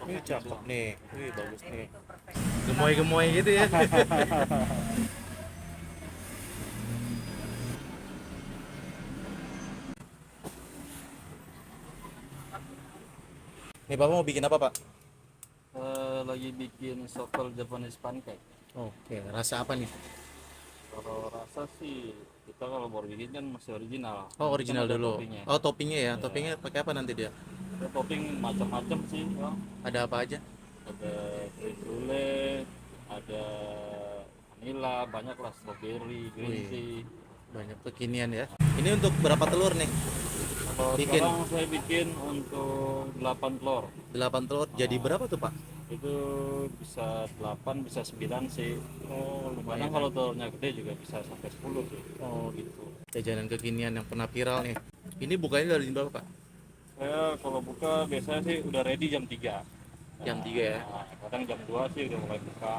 Ini Perfect cakep doang. nih. Wih, bagus nih. Gemoy-gemoy gitu ya. Nih, Bapak mau bikin apa, Pak? Lagi bikin sokol Japanese pancake. Oke, rasa apa nih? Kalau rasa sih kita kalau baru bikin kan masih original. Oh, Nanti kan original ada dulu. toppingnya. Oh, toppingnya ya. Ya, Toppingnya pakai apa nanti dia? ada topping macam-macam sih, Bang. Ada apa aja? Ada cream brulee, ada vanilla, banyak lah strawberry, green Wih, tea. banyak kekinian ya. Ini untuk berapa telur nih? Kalau Bikin sekarang saya bikin untuk 8 telur. 8 telur. Jadi Nah, berapa tuh, Pak? itu bisa 8 bisa 9 sih. Oh, Kadang lumayan ya. kalau telurnya gede juga bisa sampai 10 sih. Oh, gitu. Jajanan kekinian yang pernah viral nih. Ini bukanya dari jam berapa, Pak? Saya kalau buka biasanya sih udah ready jam 3. Jam Nah, 3 ya. kadang jam 2 sih udah mulai buka.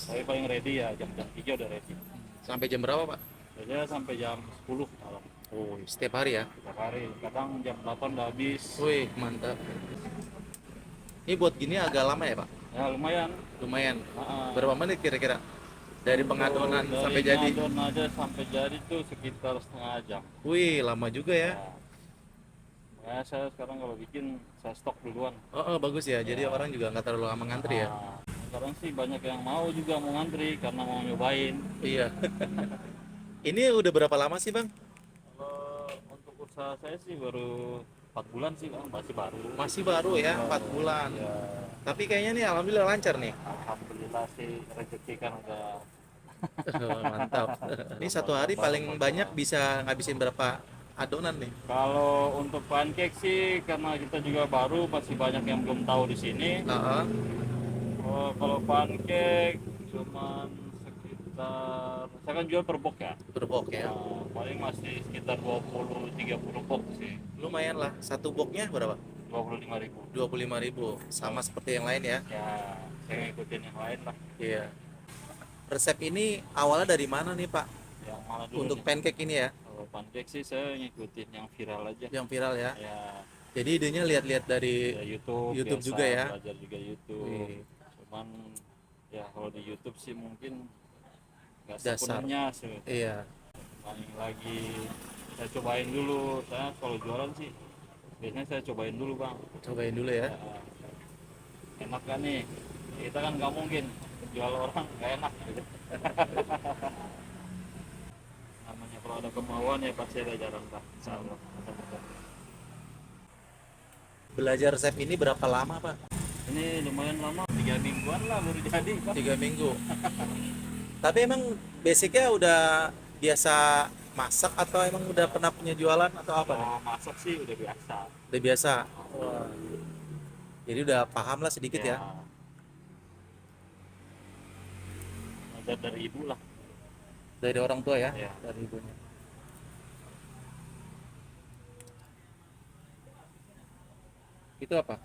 Tapi paling ready ya jam-jam 3 udah ready. Sampai jam berapa, Pak? Biasanya sampai jam 10 malam. Oh, setiap hari ya. Setiap hari. Kadang jam 8 udah habis. Wih, mantap. Ini buat gini agak lama ya, Pak? Ya lumayan. Lumayan. Nah, Berapa menit kira-kira? Dari pengadonan sampai dari jadi. ngadon aja sampai jadi tuh sekitar setengah jam. Wih, lama juga ya. Ya, makanya saya sekarang kalau bikin saya stok duluan. Oh, bagus ya. Jadi Ya. orang juga nggak terlalu lama ngantri ya. Nah, sekarang sih banyak yang mau juga mau ngantri karena mau nyobain. Iya. Ini udah berapa lama sih, Bang? Kalau untuk usaha saya sih baru 4 bulan sih Bang, masih baru. Masih baru ya, 4 bulan. Ya, Tapi kayaknya nih alhamdulillah lancar nih. alhamdulillah sih rezeki kan udah Mantap. Ini satu hari paling banyak bisa ngabisin berapa adonan nih? kalau untuk pancake sih karena kita juga baru masih banyak yang belum tahu di sini. Heeh. Oh, kalau pancake cuman sekitar saya kan jual per box ya. Berbok ya. Nah, paling masih sekitar 20-30 box sih. Lumayan lah. Satu boxnya berapa? 25.000. 25.000. Sama seperti yang lain ya. Ya, saya ngikutin yang lain lah. Iya. Resep ini awalnya dari mana nih, Pak? Yang mana dulu Untuk nih? pancake ini ya, Kalau pancake sih saya ngikutin yang viral aja. yang viral ya. Ya, Jadi idenya lihat-lihat dari ya YouTube, YouTube biasa juga ya. belajar juga YouTube. Wih, Cuman ya kalau di YouTube sih mungkin nggak dasar. sepenuhnya sih. Iya. Paling lagi saya cobain dulu. Saya kalau jualan sih biasanya saya cobain dulu bang. Cobain dulu ya. Ya, enak kan nih? Kita kan nggak mungkin jual orang nggak enak gitu. Namanya kalau ada kemauan ya pasti ada jalan lah. Insya Allah. Belajar resep ini berapa lama, Pak? Ini lumayan lama, 3 mingguan lah baru jadi Pak. 3 minggu. Tapi emang basicnya udah biasa masak atau emang udah pernah punya jualan atau apa nih? Kalau masak sih udah biasa. Udah biasa. Wah. Jadi udah paham lah sedikit ya. Ya, belajar dari ibu lah. Dari orang tua ya, Ya. dari ibunya. Itu apa?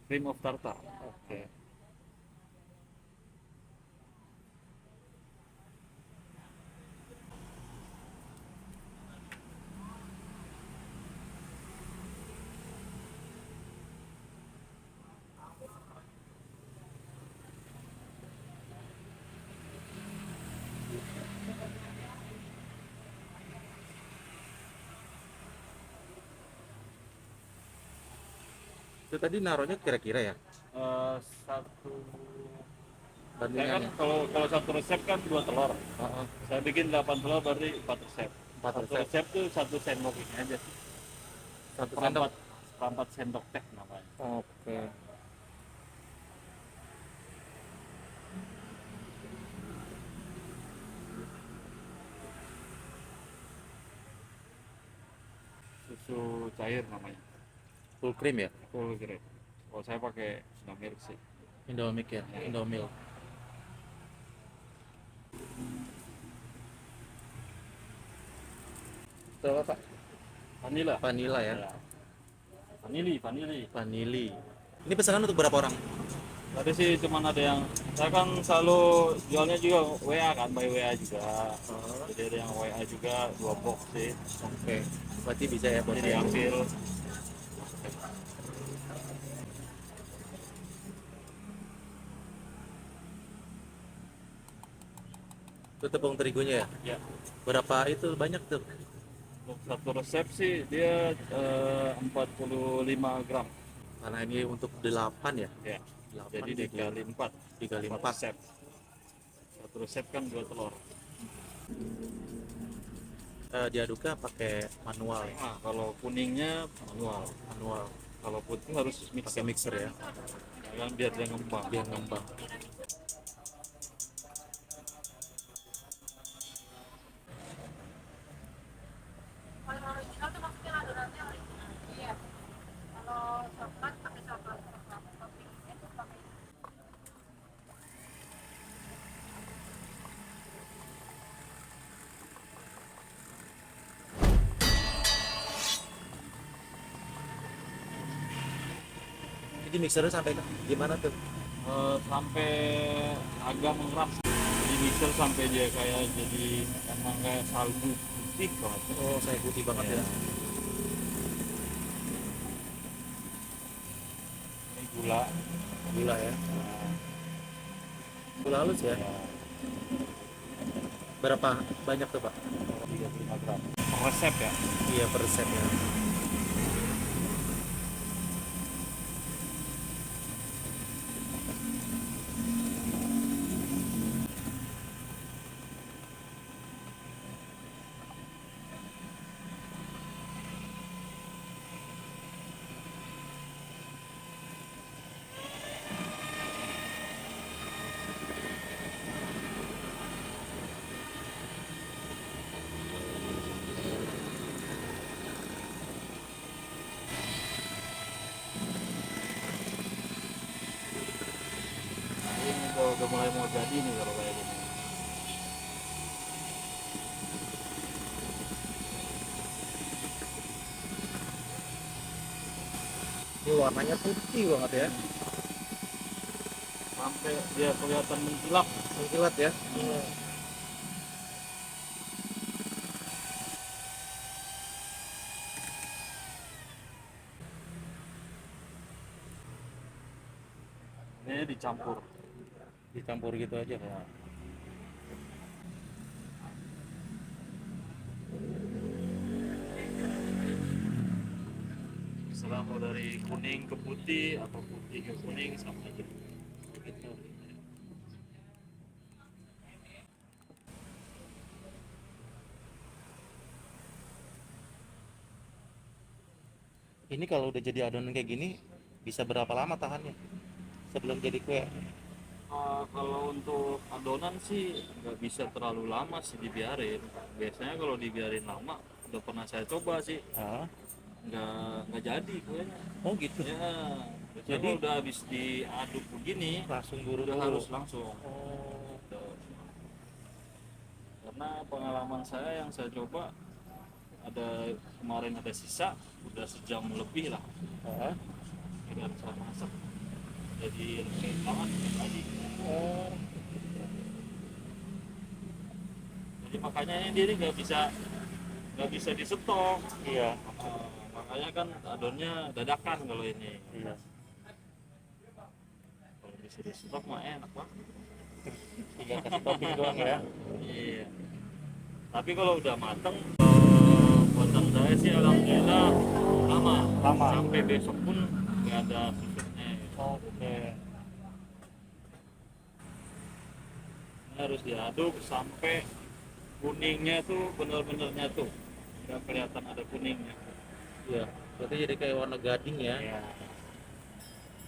Cream of tartar. Oke. Itu tadi naruhnya kira-kira ya? Satu saya kan Bandingannya. kalau satu resep kan 2 telur. Heeh. Saya bikin 8 telur berarti 4 resep. 4 Satu resep. resep tuh 1 sendok ini aja. Satu sendok. Seperempat seperempat sendok teh namanya. Oke. Susu cair namanya. Full cream ya? Full grade. Kalau saya pakai Indomilk sih. Indomilk ya, Indomilk. Itu apa, Pak? Vanilla. Vanilla ya. Ya. Vanili. Vanili. Ini pesanan untuk berapa orang? Tadi sih cuman ada yang saya kan selalu jualnya juga WA kan, by WA juga. Jadi ada yang WA juga 2 box sih. Oke. Berarti bisa ya buat Jadi saya. ambil Itu tepung terigunya ya? Ya, Berapa itu banyak tuh? untuk satu resep sih dia 45 gram. Karena ini untuk 8 ya? Ya, 8 jadi dikali 4. dikali 4 4. resep. Satu resep kan 2 telur. Diaduknya pakai manual ya? Nah, kalau kuningnya manual. Manual. Kalau putih harus Pakai mixer. mixer ya? Kan biar dia ngembang. Biar ngembang. Kalau original tuh maksudnya adonannya original. Iya. Kalau coklat pakai coklat. Toppingnya tuh pakai. Jadi mixernya sampai gimana tuh? Sampai agak mengeras. Jadi mixer sampai dia kayak jadi emang kayak salju putih banget. Oh, saya putih banget ya. Ini gula. Gula ya. Gula halus ya. Ya, Berapa banyak tuh, Pak? 35 gram. Per resep ya. Iya, per resep ya. Ini udah mulai mau jadi nih kalau kayak gini. Ini warnanya putih banget ya. Sampai dia kelihatan mengkilap. Mengkilat ya. Ini dicampur. Dicampur gitu aja. Ya. Setelah mau dari kuning ke putih atau putih ke kuning sama aja. Gitu. Ini kalau udah jadi adonan kayak gini, bisa berapa lama tahannya? Sebelum jadi kue? Kalau untuk adonan sih nggak bisa terlalu lama sih dibiarin. Biasanya kalau dibiarin lama, udah pernah saya coba sih, Ah, nggak jadi kuenya. oh gitu. Ya, biasanya Jadi kalau udah habis diaduk begini, langsung buru udah dulu. harus langsung. Oh, Gitu. Karena pengalaman saya yang saya coba ada kemarin ada sisa udah sejam lebih lah ah. dengan saya masak. Jadi lembek banget tadi. Oh, Jadi makanya ini dia nggak bisa disetok. iya, Makanya kan adonnya dadakan kalau ini. iya. Kalau bisa disetok mah enak banget. Tinggal kasih topping doang ya. Iya. Tapi kalau udah mateng, buatan saya sih alhamdulillah lama. Lama. Sampai besok pun nggak ada susutnya. Oke. Ini harus diaduk sampai kuningnya tuh bener-bener nyatu. Nggak kelihatan ada kuningnya. Iya. Berarti jadi kayak warna gading ya. Ya.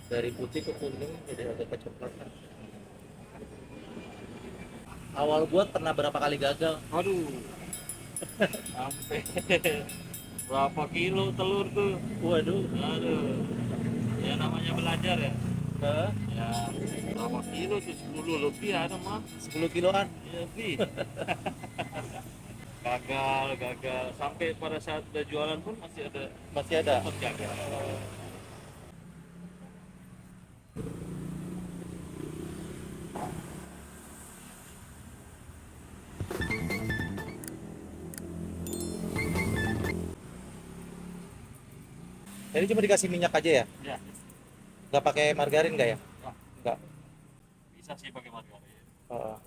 Dari putih ke kuning jadi agak kecoklatan. Awal buat pernah berapa kali gagal? Aduh. Sampai berapa kilo telur tuh? Waduh. Aduh. Ya namanya belajar ya. Hah? Ya berapa kilo tuh 10 lebih ada mah. 10 kiloan. Ya, lebih. gagal sampai pada saat udah jualan pun masih ada Masih ada. tetap gagal. Jadi cuma dikasih minyak aja ya? Ya, Nggak pakai margarin nggak ya? Nggak. Nggak. bisa sih pakai margarin. Oh.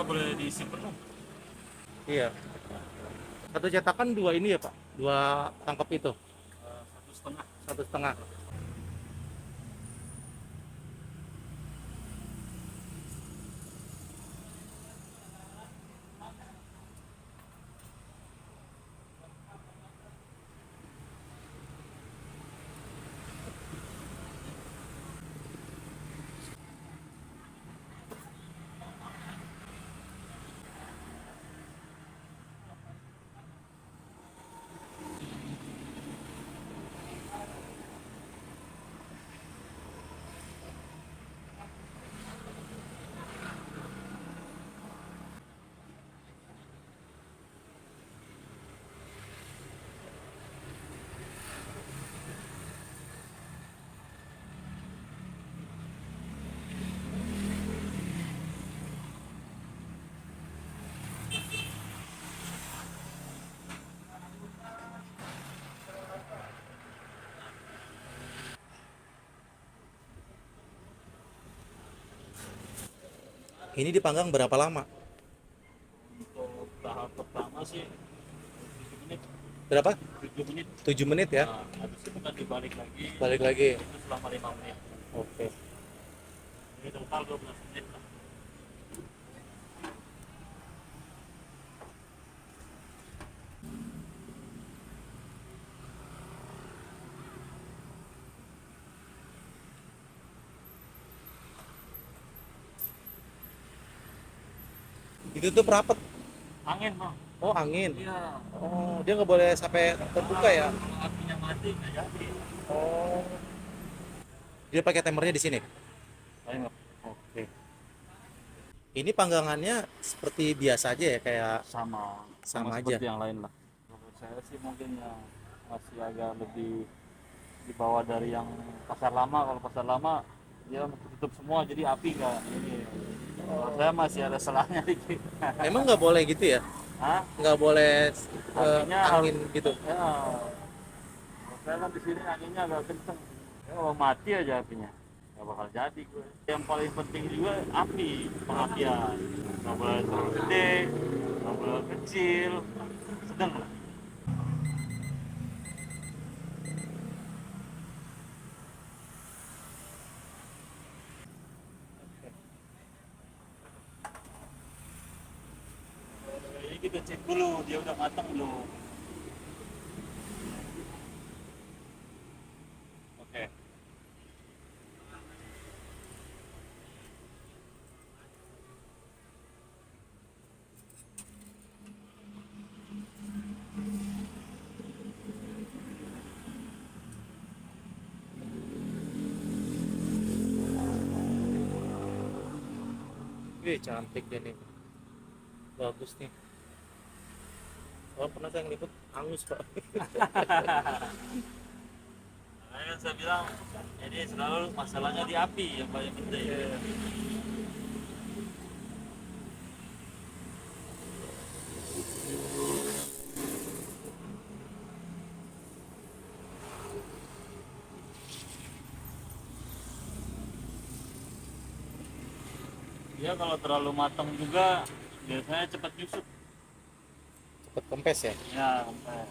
boleh diisi penuh. Iya. Satu cetakan dua ini ya Pak? Dua tangkap itu? 1,5. 1,5. Ini dipanggang berapa lama? Untuk tahap pertama sih 7 menit. Berapa? 7 menit. 7 menit ya? Nah, habis itu kan dibalik lagi. Balik lagi. Itu selama 5 menit. Oke. Jadi total 12 menit lah. Itu tuh rapet. Angin bang. Oh angin. Iya. Oh dia nggak boleh sampai terbuka ya? Kalau apinya mati nggak jadi. Oh. Dia pakai timernya di sini. Saya nggak. Oke. Ini panggangannya seperti biasa aja ya kayak Sama aja. seperti yang lain lah. Menurut saya sih mungkin yang masih agak lebih di bawah dari yang pasar lama. Kalau pasar lama dia tutup semua jadi api nggak ini. Kalau saya masih ada selahnya dikit. Emang nggak boleh gitu ya? Hah? Nggak boleh Artinya angin gitu. Ya, kalau saya kan di sini anginnya agak kenceng. Ya, kalau mati aja apinya nggak bakal jadi gue. Yang paling penting juga api, pengapian. Nggak boleh terlalu gede, nggak boleh kecil, sedang lah. Ini kita cek dulu dia udah matang belum. Oke. Wih cantik dia nih. Bagus nih. Oh pernah saya ngeliput angus Pak. Makanya kan saya bilang ini selalu masalahnya di api yang paling penting. Dia kalau terlalu matang juga biasanya cepat nyusut. Cepet kempes ya. Ya, sampai.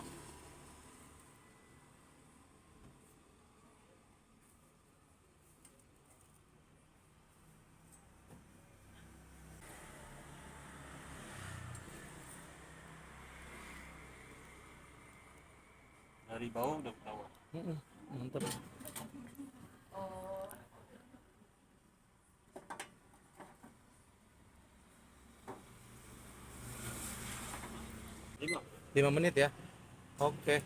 Dari bau udah ketahuan. Mantap. Lima. 5 menit ya. Oke.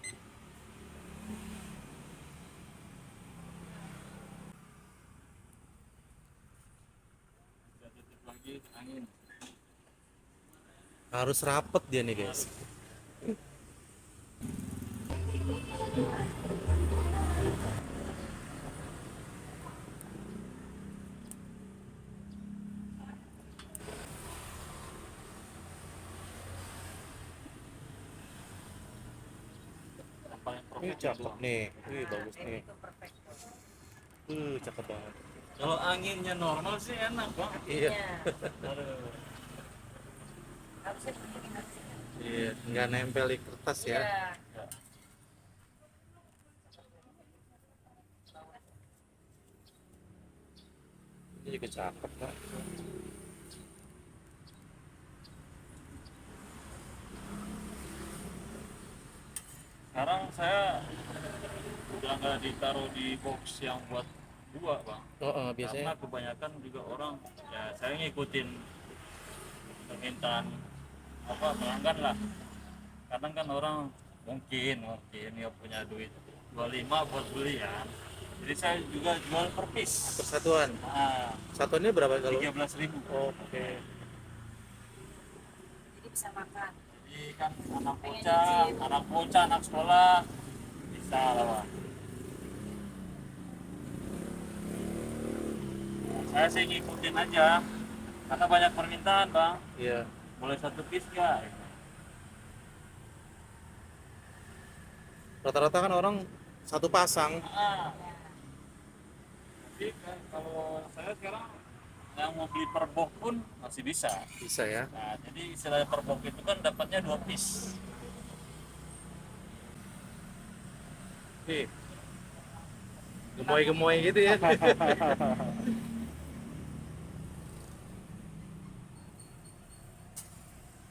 Kita tutup lagi angin. Harus rapet dia nih guys. Sampai yang Ini perfect cakep doang. nih. Wih bagus nih. Cakep banget. Kalau anginnya normal sih enak bang. Iya. Aduh. harusnya begini harusnya. Iya, nggak nempel di kertas ya. Iya. Ya. Ini juga cakep, Pak. Sekarang saya udah nggak ditaruh di box yang buat dua, Bang. Oh, Karena biasanya. kebanyakan juga orang, ya saya ngikutin permintaan apa pelanggan lah. Kadang kan orang mungkin ya punya duit 25 buat beli ya. Jadi saya juga jual per piece. Persatuan. Nah, Satuannya berapa kalau? 13.000. Oke. Jadi bisa makan. Jadi kan anak bocah, anak sekolah bisa lah, Bang. Saya sih ngikutin aja karena banyak permintaan, Bang. Iya. Boleh satu piece nggak? Rata-rata kan orang satu pasang. Jadi kalau saya sekarang yang mau beli per box pun masih bisa. Bisa ya. Nah, jadi istilahnya per box itu kan dapatnya 2 piece. Nih. Gemoy-gemoy gitu ya.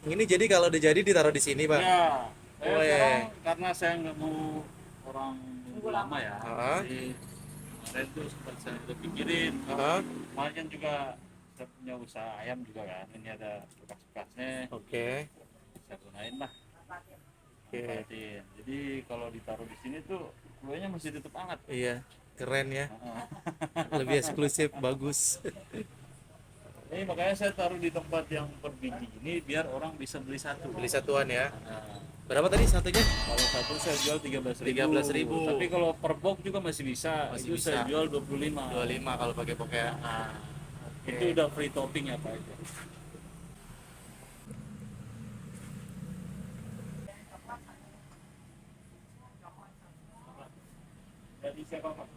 Ini jadi kalau udah jadi ditaruh di sini, Bang. Ya, saya Boleh. sekarang karena saya nggak mau orang nunggu lama ya. Ah. Jadi kemarin tuh sempat saya udah pikirin. Heeh. Kemarin kan juga saya punya usaha ayam juga kan. Ini ada bekas-bekasnya. Oke. Saya gunain lah. Oke. Manfaatin. Jadi kalau ditaruh di sini tuh kuenya masih tetap hangat. Iya, keren ya. Heeh. Lebih eksklusif, bagus. Ini makanya saya taruh di tempat yang berbiji ini biar orang bisa beli satu. Beli satuan ya. Nah, Berapa tadi satunya? kalau satu saya jual 13.000. 13.000. Tapi kalau per box juga masih bisa. Masih Itu saya bisa. jual 25. 25 kalau pakai poke. Nah, Oke. itu udah free topping apa aja. Jadi siapa Pak?